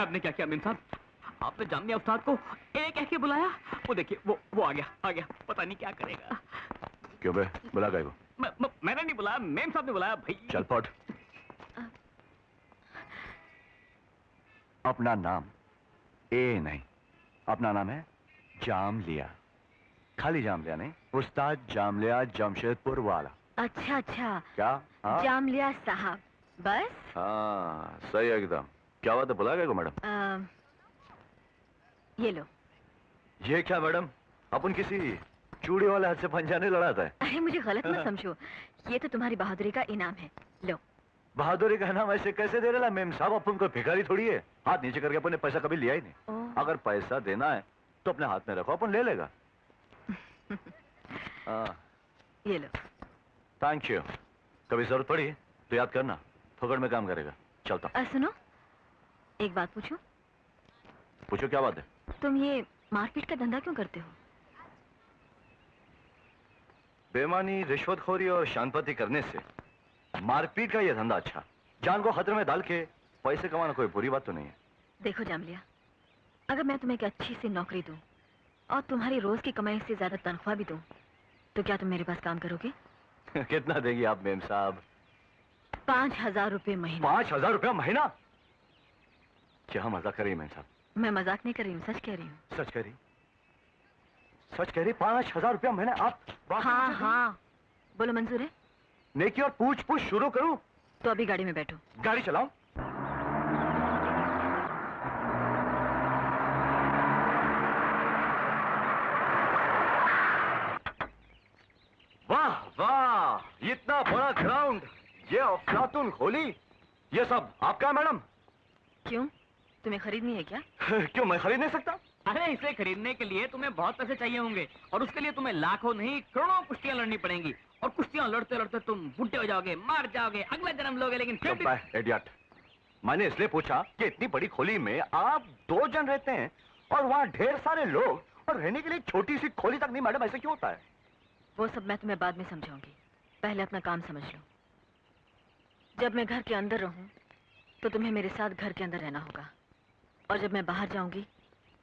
आपने क्या किया मेम साहब? आपने जामिया उस्ताद को एक कह के बुलाया, वो देखिए वो आ गया, पता नहीं क्या करेगा। क्यों बे, बुला गए वो? मैंने नहीं बुलाया, मेम साहब ने बुलाया भाई। चल पट। अपना नाम ए नहीं, अपना नाम है जामलिया। खाली जामलिया नहीं, उस्ताद जामलिया जमशेदपुर वाला। अच्छा अच्छा। क्या? हाँ? जामलिया साहब, बस? हाँ सही है एकदम। क्या बात है, बुला गए को मैडम? ये लो। ये क्या मैडम, अपन किसी चूड़ी वाले हाथ से पंजा नहीं लड़ाता है। अरे मुझे गलत मत समझो, ये तो तुम्हारी बहादुरी का इनाम है, लो। बहादुरी का इनाम ऐसे कैसे दे रहा मेम साहब? अपन कोई भिखारी थोड़ी है, हाथ नीचे करके अपन ने पैसा कभी लिया ही नहीं। अगर पैसा देना है तो अपने हाथ में रखो, अपन ले लेगा। ये लो। Thank you. कभी जरूरत पड़ी तो याद करना, फकड़ में काम करेगा। चलता। सुनो, एक बात पूछूं? पूछो, क्या बात है? तुम ये मारपीट का धंधा क्यों करते हो? बेईमानी, रिश्वतखोरी और शांतपति करने से मारपीट का यह धंधा अच्छा। जान को खतरे में डाल के पैसे कमाना कोई बुरी बात तो नहीं है। देखो जामलिया, अगर मैं तुम्हें एक अच्छी सी नौकरी दूं और तुम्हारी रोज की कमाई से ज्यादा तनख्वाह भी दूं, तो क्या तुम मेरे पास काम करोगे? कितना देगी आप मेम साहब? 5,000 रुपए महीना। 5,000 रुपया महीना? क्या मजाक कर रही है मेम साहब? मैं मजाक नहीं कर रही हूँ, सच कह रही हूँ। सच कह रही? सच कह रही? 5,000 रुपया महीना आप? हाँ हाँ, बोलो मंजूर है? नेकी और पूछ पूछ शुरू करूं? तो अभी गाड़ी में बैठो। गाड़ी चलाऊं? वाह वाह, इतना बड़ा ग्राउंड, ये अफलातून खोली, ये सब आपका है मैडम? क्यों, तुम्हें खरीदनी है क्या? क्यों, मैं खरीद नहीं सकता? अरे इसे खरीदने के लिए तुम्हें बहुत पैसे चाहिए होंगे, और उसके लिए तुम्हें लाखों नहीं करोड़ों कुश्तियां लड़नी पड़ेंगी, और कुश्तियां लड़ते लड़ते तुम बुढ़े हो जाओगे, मार जाओगे, अगला जन्म लोगे, लेकिन फिर भी... इडियट, मैंने इसलिए पूछा कि इतनी बड़ी खोली में आप 2 जन रहते हैं और वहाँ ढेर सारे लोग, और रहने के लिए छोटी सी खोली तक नहीं। मैडम ऐसे क्यों होता है? वो सब मैं तुम्हें बाद में समझाऊंगी, पहले अपना काम समझ लो। जब मैं घर के अंदर रहूं तो तुम्हें मेरे साथ घर के अंदर रहना होगा, और जब मैं बाहर जाऊंगी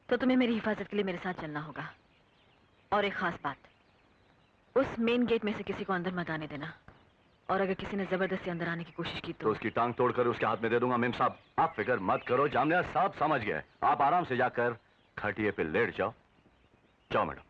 तो तुम्हें मेरी हिफाजत के लिए मेरे साथ चलना होगा। और एक खास बात, उस मेन गेट में से किसी को अंदर मत आने देना, और अगर किसी ने जबरदस्ती अंदर आने की कोशिश की तो उसकी टांग तोड़कर उसके हाथ में दे दूंगा। मेम साहब आप फिक्र मत करो, जामलिया साहब समझ गए। आप आराम से जाकर खटिए पे लेट जाओ। जाओ मैडम।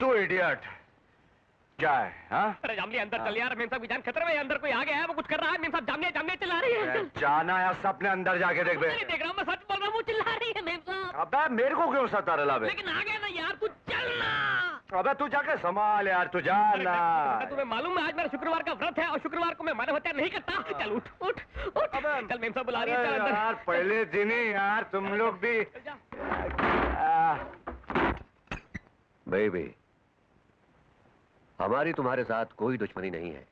तू इडियट क्या है? हाँ? अरे जामलिया अंदर चल यार, मेम साहब की जान खतरे में, अंदर कोई आ गया है, वो कुछ कर रहा है। मेम साहब जामलिया जामलिया चिल्ला रही है। जाना है सपने अंदर जाके देख। देख रहा हूँ, मैं सच बोल रहा हूँ, वो चिल्ला रही है मेम साहब। अबे मेरे को क्यों सता रहा है? लेकिन आ गया ना यार, तू चलना। अबे तू जाके संभाल यार, तू जाना। तुम्हें मालूम है आज मेरा शुक्रवार का व्रत है, और शुक्रवार को मैं मानव हत्या नहीं करता। चल उठ उठ उठ, चल मेम साहब बुला रही है, चल अंदर। यार पहले दिन ही यार तुम लोग भी। बेबी, हमारी तुम्हारे साथ कोई दुश्मनी नहीं है।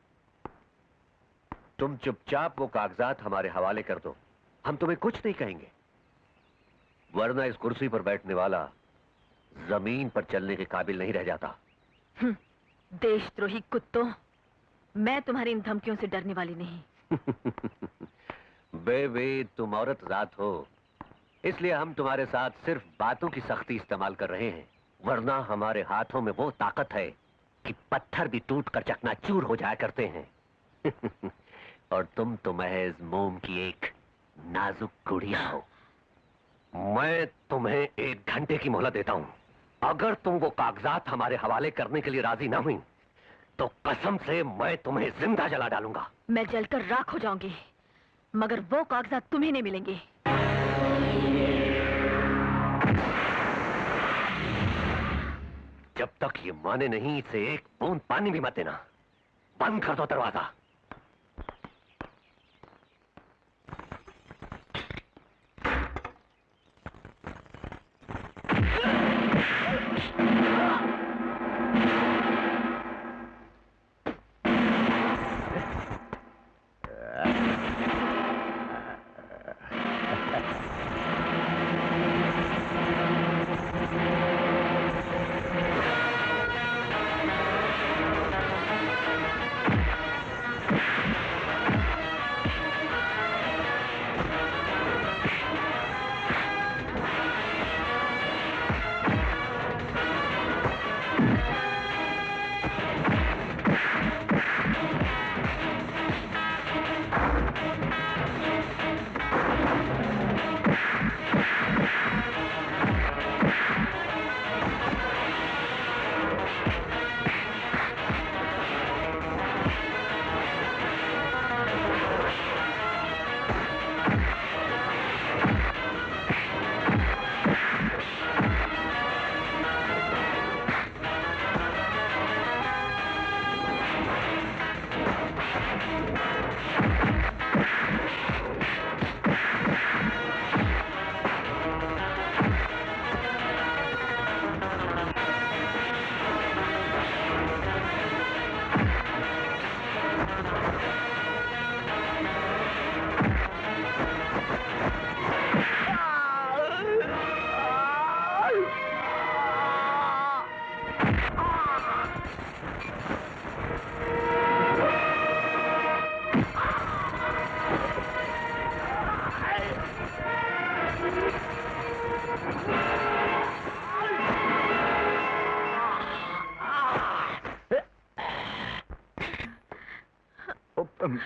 तुम चुपचाप वो कागजात हमारे हवाले कर दो, हम तुम्हें कुछ नहीं कहेंगे। वरना इस कुर्सी पर बैठने वाला जमीन पर चलने के काबिल नहीं रह जाता। देशद्रोही कुत्तों, मैं तुम्हारी इन धमकियों से डरने वाली नहीं। बेबी, तुम औरत जात हो, इसलिए हम तुम्हारे साथ सिर्फ बातों की सख्ती इस्तेमाल कर रहे हैं, वरना हमारे हाथों में वो ताकत है कि पत्थर भी टूट कर चकनाचूर हो जाया करते हैं। और तुम तो महज मोम की एक नाजुक गुड़िया हो। मैं तुम्हें 1 घंटे की मोहलत देता हूं। अगर तुम वो कागजात हमारे हवाले करने के लिए राजी ना हुई तो कसम से मैं तुम्हें जिंदा जला डालूंगा। मैं जलकर राख हो जाऊंगी, मगर वो कागजात तुम्हें नहीं मिलेंगे। जब तक ये माने नहीं, इसे एक बूंद पानी भी मत देना। बंद कर दो दरवाजा।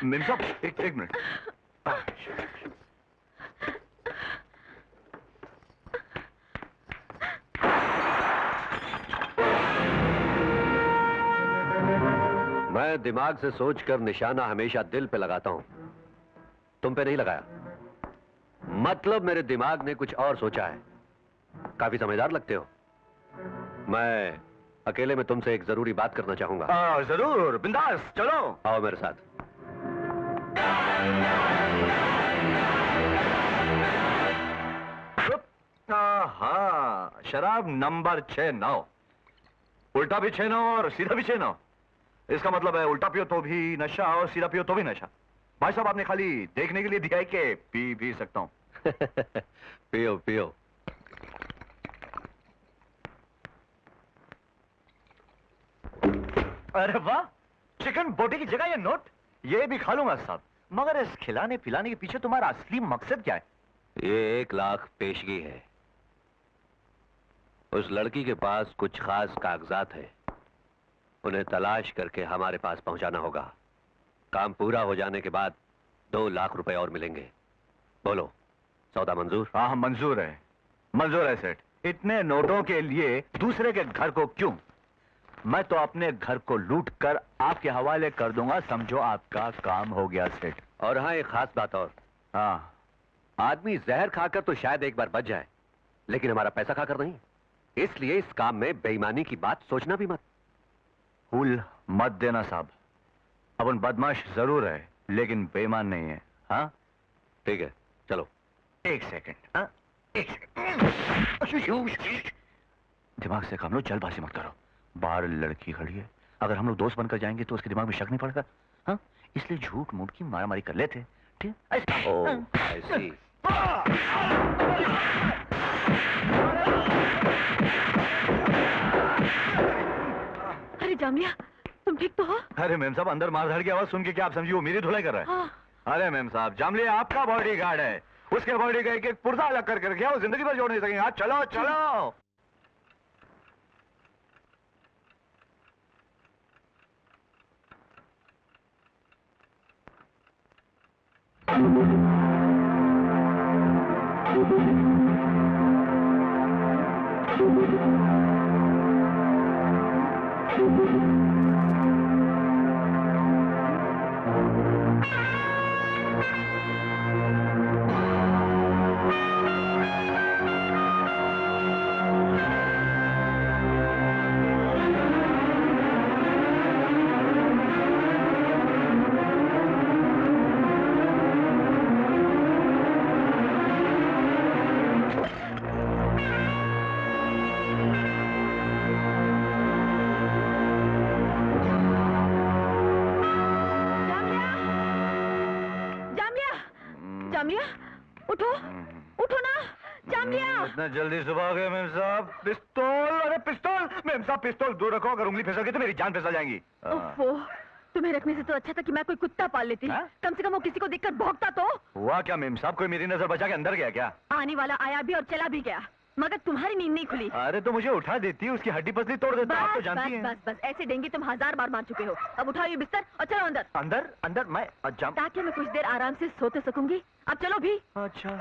मेम साहब, एक मिनट। मैं दिमाग से सोचकर निशाना हमेशा दिल पे लगाता हूं, तुम पे नहीं लगाया। मतलब मेरे दिमाग ने कुछ और सोचा है। काफी समझदार लगते हो। मैं अकेले में तुमसे एक जरूरी बात करना चाहूंगा। जरूर, बिंदास, चलो। आओ मेरे साथ। हाँ, शराब नंबर 6-9, उल्टा भी 6-9 और सीधा भी 6-9। इसका मतलब है उल्टा पियो तो भी नशा और सीधा पियो तो भी नशा। भाई साहब, आपने खाली देखने के लिए दिया है कि पी भी सकता हूं। पियो पियो। अरे वाह, चिकन बोटी की जगह ये नोट, ये भी खा लूंगा साहब। मगर इस खिलाने पिलाने के पीछे तुम्हारा असली मकसद क्या है? ये 1 लाख पेशगी है। उस लड़की के पास कुछ खास कागजात हैं, उन्हें तलाश करके हमारे पास पहुंचाना होगा। काम पूरा हो जाने के बाद 2 लाख रुपए और मिलेंगे। बोलो, सौदा मंजूर? हाँ, मंजूर है, मंजूर है सेठ। इतने नोटों के लिए दूसरे के घर को क्यों? मैं तो अपने घर को लूट कर आपके हवाले कर दूंगा। समझो आपका काम हो गया सेठ। और हाँ, एक खास बात और। हाँ, आदमी जहर खाकर तो शायद एक बार बच जाए, लेकिन हमारा पैसा खाकर नहीं। इसलिए इस काम में बेईमानी की बात सोचना भी मत। भूल मत देना साहब। अपन बदमाश जरूर है, लेकिन बेईमान नहीं है। हाँ, ठीक है, चलो। एक सेकंड। हाँ, एक सेकंड। दिमाग से काम लो, जल्दबाजी मत करो। बाहर लड़की खड़ी है, अगर हम लोग दोस्त बनकर जाएंगे तो उसके दिमाग में शक नहीं पड़ेगा। हाँ, इसलिए झूठ मूठ की मारामारी कर लेते। ठीक? ओह, ऐसी। अरे जामिया, तुम ठीक तो हो? अरे मैम साहब, अंदर मारधाड़ की आवाज सुन के क्या आप समझी वो मेरी धुलाई कर रहा है? हाँ। अरे मैम साहब, जामली आपका बॉडी गार्ड है, उसके बॉडी का एक पुर्जा अलग करके रखा, वो जिंदगी भर जोड़ नहीं सकेंगे। चलो चलो। उठो, उठो ना, जामिया। इतना जल्दी सुबह हो गए मेम साहब? पिस्तौल, अरे पिस्तौल! मेम साहब पिस्तौल दूर रखो, अगर उंगली फिसल गई तो मेरी जान फिसल जाएगी। ओफो, तुम्हें रखने से तो अच्छा था कि मैं कोई कुत्ता पाल लेती। कम से कम वो किसी को देखकर भौंकता तो। हुआ क्या मेम साहब, कोई मेरी नजर बचा के अंदर गया क्या? आने वाला आया भी और चला भी गया, मगर तुम्हारी नींद नहीं खुली। अरे तो मुझे उठा देती, उसकी हड्डी पसली तोड़ देता, आप तो जानती हैं। बस ऐसे डेंगी तुम 1000 बार मार चुके हो। अब उठाओ ये बिस्तर और चलो अंदर। अंदर? अंदर मैं ताकि मैं कुछ देर आराम से सोते सकूंगी। अब चलो भी। अच्छा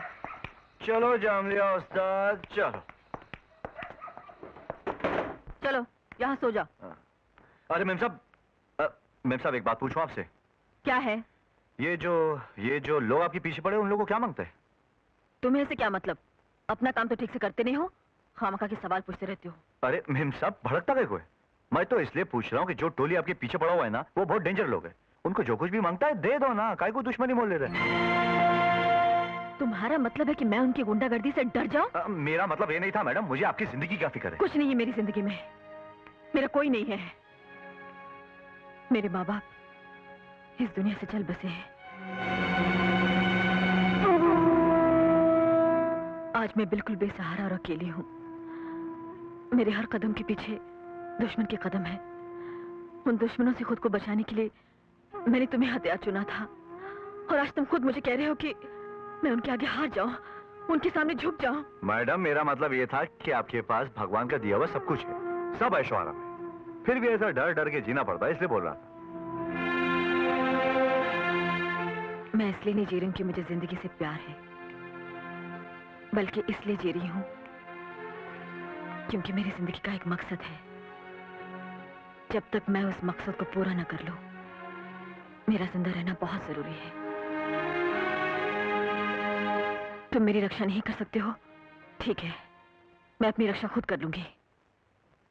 चलो जामलिया उस्ताद, चलो चलो यहाँ सो जाओ। अरे मेम साहब एक बात पूछूं आपसे? क्या है? ये जो लोग आपके पीछे पड़े उन लोगों को क्या मांगते हैं? तुम्हें से क्या मतलब? अपना काम तो ठीक से करते नहीं हो, खामखा के सवाल पूछते रहते हो। अरे मेम साहब भड़कता गए कोई? मैं तो इसलिए पूछ रहा हूँ कि जो टोली आपके पीछे पड़ा हुआ है ना, वो बहुत डेंजर लोग हैं। उनको जो कुछ भी मांगता है दे दो ना, काहे को दुश्मनी मोल ले रहे? तुम्हारा मतलब है कि मैं उनकी गुंडागर्दी से डर जाऊं? मेरा मतलब ये नहीं था मैडम, मुझे आपकी जिंदगी क्या फिक्र है? कुछ नहीं है मेरी जिंदगी में, मेरा कोई नहीं है। मेरे माँ बाप इस दुनिया से चल बसे हैं। आज मैं बिल्कुल बेसहारा और अकेली हूँ। मेरे हर कदम के पीछे दुश्मन के कदम है। उन दुश्मनों से खुद को बचाने के लिए मैंने तुम्हें हथियार चुना था, और आज तुम खुद मुझे कह रहे हो कि मैं उनके आगे हार जाऊं, उनके सामने झुक जाऊं। मैडम मेरा मतलब ये था कि आपके पास भगवान का दिया हुआ सब कुछ है, सब ऐशो-आराम है, फिर भी ऐसा डर डर के जीना पड़ता है, इसलिए बोल रहा था। मैं इसलिए नहीं जी रही हूं कि मुझे जिंदगी से प्यार है, बल्कि इसलिए जी रही हूं क्योंकि मेरी जिंदगी का एक मकसद है। जब तक मैं उस मकसद को पूरा न कर लूं, मेरा जिंदा रहना बहुत जरूरी है। तुम मेरी रक्षा नहीं कर सकते हो, ठीक है, मैं अपनी रक्षा खुद कर लूंगी।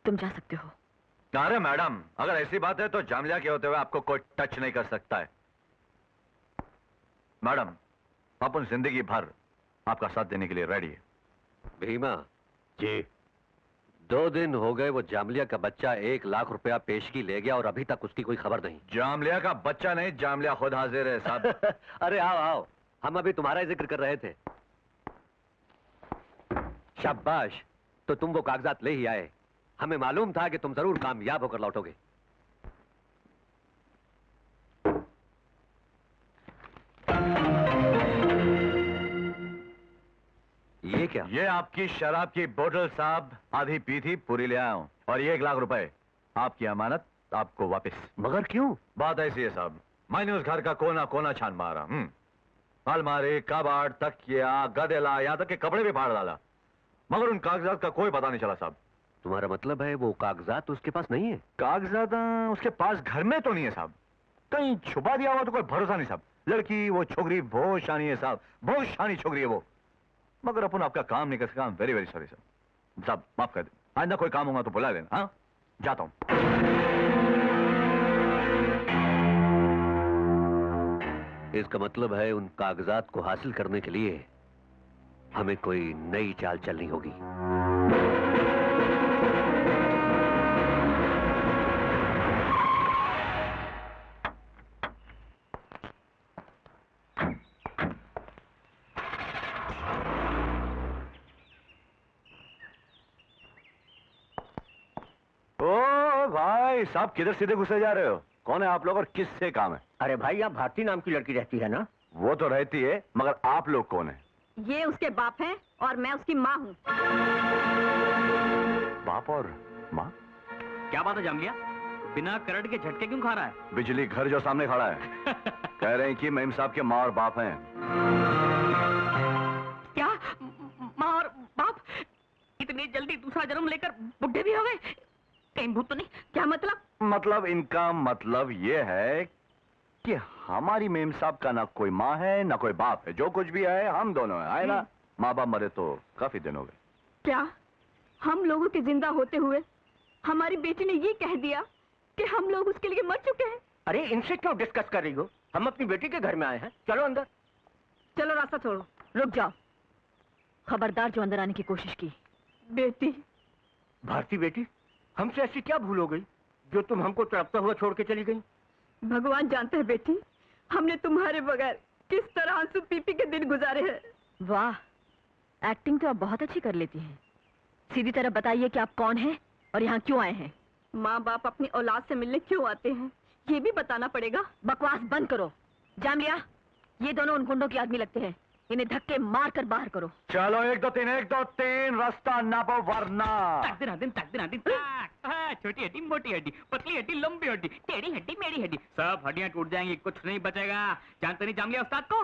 तुम जा सकते हो। अरे मैडम अगर ऐसी बात है तो जामलिया के होते हुए आपको कोई टच नहीं कर सकता है। मैडम अपन जिंदगी भर आपका साथ देने के लिए रेडी है। भीमा जी, 2 दिन हो गए वो जामलिया का बच्चा 1 लाख रुपया पेशगी ले गया और अभी तक उसकी कोई खबर नहीं। जामलिया का बच्चा नहीं, जामलिया खुद हाजिर है साहब। अरे आओ आओ, हम अभी तुम्हारा ही जिक्र कर रहे थे। शाबाश, तो तुम वो कागजात ले ही आए। हमें मालूम था कि तुम जरूर कामयाब होकर लौटोगे। ये क्या? ये आपकी शराब की बोतल साहब, आधी पी थी, पूरी ले आया हूं, और ये 1 लाख रुपए आपकी अमानत, आपको वापस। मगर क्यों? बात ऐसी है साहब, मैंने उस घर का कोना कोना छान मारा। अलमारी, कबाड़, तकिया, गदेला, यहाँ तक के कपड़े भी फाड़ डाला, मगर उन कागजात का कोई पता नहीं चला साहब। तुम्हारा मतलब है वो कागजात उसके पास नहीं है? कागजात उसके पास घर में तो नहीं है साहब, कहीं छुपा दिया हुआ तो कोई भरोसा नहीं साहब। लड़की वो छोकरी बहुत शानी है साहब, बहुत शानी छोकरी है वो, मगर अपन आपका काम नहीं कर सका। वेरी वेरी सॉरी साहब, माफ कर दे। आइंदा कोई काम होगा तो बुला लेना। हाँ जाता हूं। इसका मतलब है उन कागजात को हासिल करने के लिए हमें कोई नई चाल चलनी होगी। भाई साहब किधर सीधे घुसे जा रहे हो? कौन है आप लोग और किससे काम है? अरे भाई यहाँ भारती नाम की लड़की रहती है ना? वो तो रहती है, मगर आप लोग कौन है? ये उसके बाप हैं और मैं उसकी माँ हूँ। बाप और माँ? क्या बात है जामलिया, बिना करंट के झटके क्यों खा रहा है? बिजली घर जो सामने खड़ा है कह रहे हैं कि मेम साहब के माँ और बाप हैं। क्या माँ और बाप? इतनी जल्दी दूसरा जन्म लेकर बुढ़े भी हो गए? कहीं भूत तो नहीं? क्या मतलब? मतलब इनका मतलब ये है कि हमारी मेम साहब का ना कोई माँ है ना कोई बाप है, जो कुछ भी है हम दोनों हैं, है ना? माँ बाप मरे तो काफी दिन हो गए। क्या हम लोगों के जिंदा होते हुए हमारी बेटी ने ये कह दिया कि हम लोग उसके लिए मर चुके हैं? अरे इनसे क्यों डिस्कस कर रही हो? हम अपनी बेटी के घर में आए हैं, चलो अंदर। चलो रास्ता छोड़ो, रुक जाओ। खबरदार जो अंदर आने की कोशिश की। बेटी? भारती बेटी, हमसे ऐसी क्या भूल हो गई जो तुम हमको तड़पता हुआ छोड़ के चली गई? भगवान जानते हैं बेटी, हमने तुम्हारे बगैर किस तरह आंसू पी पी के दिन गुजारे हैं। वाह, एक्टिंग तो आप बहुत अच्छी कर लेती हैं। सीधी तरह बताइए कि आप कौन हैं और यहाँ क्यों आए हैं? माँ बाप अपनी औलाद से मिलने क्यों आते हैं, ये भी बताना पड़ेगा। बकवास बंद करो। जामिया, ये दोनों उन गुंडों के आदमी लगते हैं, इन्हें धक्के मार कर बाहर करो। चलो 1 2 3 रास्ता नापो वरना। तक दिन छोटी हड्डी, मोटी हड्डी, पतली हड्डी, लंबी हड्डी, टेढ़ी हड्डी, मेरी हड्डी, सब हड्डियां टूट जाएंगी, कुछ नहीं बचेगा। जानते नहीं जामिया उस्ताद को?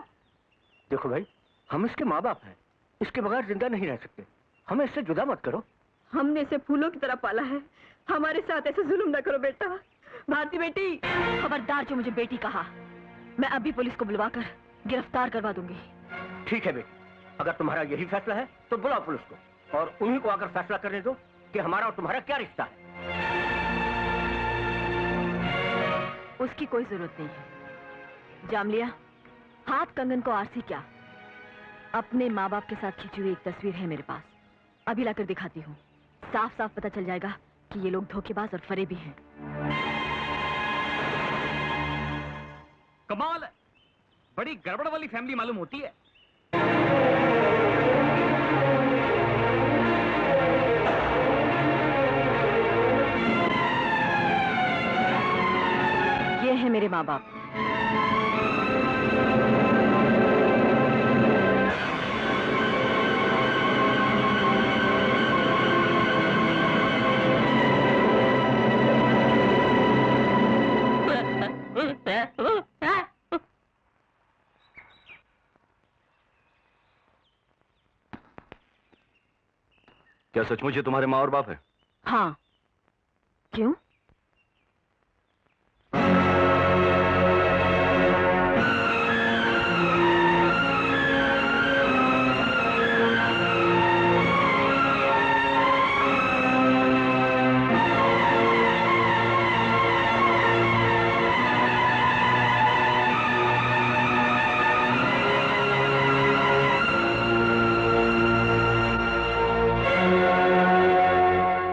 देखो भाई, हम इसके माँ बाप हैं, इसके बगैर जिंदा नहीं रह सकते। हमें इससे जुदा मत करो। हमने इसे फूलों की तरह पाला है, हमारे साथ ऐसे जुल्म न करो बेटा। भारती बेटी। खबरदार जो मुझे बेटी कहा, मैं अभी पुलिस को बुलवाकर गिरफ्तार करवा दूंगी। ठीक है बेटी, अगर तुम्हारा यही फैसला है तो बुलाओ पुलिस को और उन्हीं को आकर फैसला करने दो कि हमारा और तुम्हारा क्या रिश्ता है। उसकी कोई जरूरत नहीं है। जामलिया, हाथ कंगन को आरसी क्या, अपने माँ बाप के साथ खींची हुई एक तस्वीर है मेरे पास, अभी लाकर दिखाती हूँ। साफ साफ पता चल जाएगा कि ये लोग धोखेबाज और फरेबी हैं। कमाल है, बड़ी गड़बड़ वाली फैमिली मालूम होती है। ये है मेरे माँ बाप। क्या सचमुच ये तुम्हारे माँ और बाप है? हाँ, क्यों?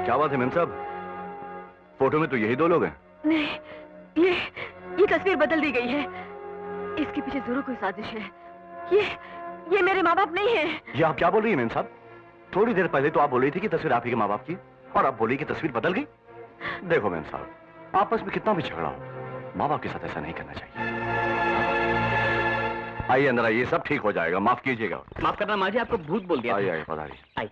क्या बात है मेम साहब, फोटो में तो यही 2 लोग हैं। नहीं, ये तस्वीर बदल दी गई है। इसके पीछे जरूर कोई साजिश है। ये मेरे माँ बाप नहीं है। ये आप क्या बोल रही हैं मेम साहब? थोड़ी देर पहले तो आप बोल रही थी कि तस्वीर आप ही के माँ बाप की, और अब बोली कि तस्वीर बदल गई। देखो मेम साहब, आपस में कितना भी झगड़ा हो, माँ बाप के साथ ऐसा नहीं करना चाहिए। आइए अंदर आइए, सब ठीक हो जाएगा, माफ कीजिएगा। माफ करना माँ जी, आपको भूत बोल दिया। आइए आइए, पधारिए। आइए।